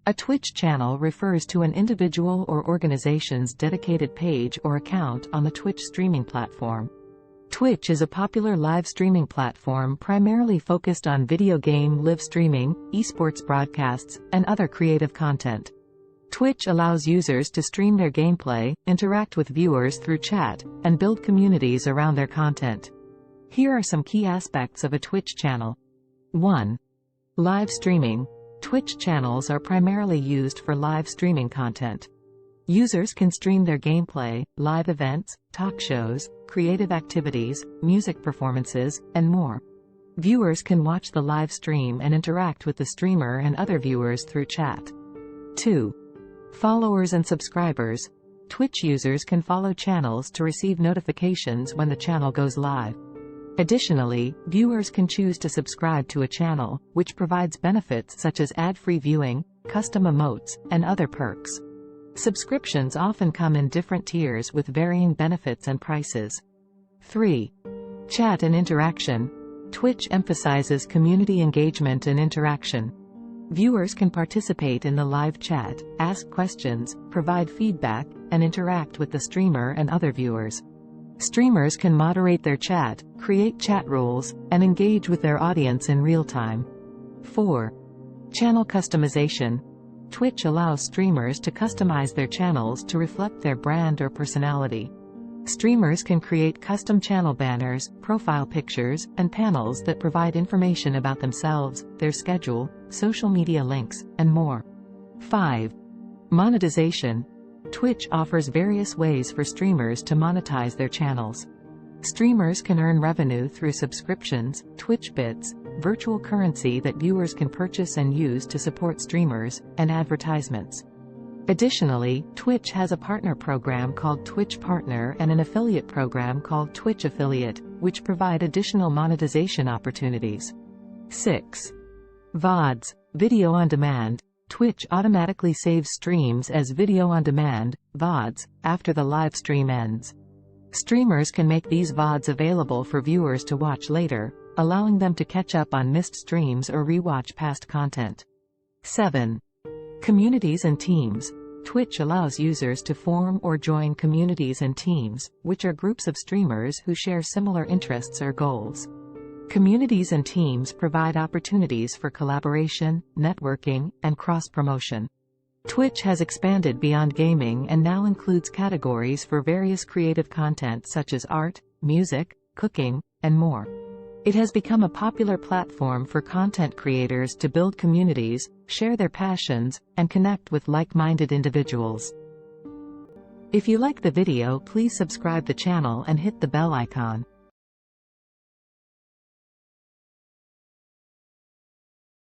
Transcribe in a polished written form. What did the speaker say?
A Twitch channel refers to an individual or organization's dedicated page or account on the Twitch streaming platform. Twitch is a popular live streaming platform primarily focused on video game live streaming, esports broadcasts, and other creative content. Twitch allows users to stream their gameplay, interact with viewers through chat, and build communities around their content. Here are some key aspects of a Twitch channel. 1. Live streaming. Twitch channels are primarily used for live streaming content. Users can stream their gameplay, live events, talk shows, creative activities, music performances, and more. Viewers can watch the live stream and interact with the streamer and other viewers through chat. 2. Followers and subscribers. Twitch users can follow channels to receive notifications when the channel goes live. Additionally, viewers can choose to subscribe to a channel, which provides benefits such as ad-free viewing, custom emotes, and other perks. Subscriptions often come in different tiers with varying benefits and prices. 3. Chat and interaction. Twitch emphasizes community engagement and interaction. Viewers can participate in the live chat, ask questions, provide feedback, and interact with the streamer and other viewers. Streamers can moderate their chat, create chat rules, and engage with their audience in real time. 4. Channel customization. Twitch allows streamers to customize their channels to reflect their brand or personality. Streamers can create custom channel banners, profile pictures, and panels that provide information about themselves, their schedule, social media links, and more. 5. Monetization. Twitch offers various ways for streamers to monetize their channels. Streamers can earn revenue through subscriptions, Twitch bits, virtual currency that viewers can purchase and use to support streamers, and advertisements. Additionally, Twitch has a partner program called Twitch Partner and an affiliate program called Twitch Affiliate, which provide additional monetization opportunities. 6. VODs, video on demand. Twitch automatically saves streams as video on demand, VODs, after the live stream ends. Streamers can make these VODs available for viewers to watch later, allowing them to catch up on missed streams or rewatch past content. 7. Communities and teams. Twitch allows users to form or join communities and teams, which are groups of streamers who share similar interests or goals. Communities and teams provide opportunities for collaboration, networking, and cross-promotion. Twitch has expanded beyond gaming and now includes categories for various creative content such as art, music, cooking, and more. It has become a popular platform for content creators to build communities, share their passions, and connect with like-minded individuals. If you like the video, please subscribe the channel and hit the bell icon.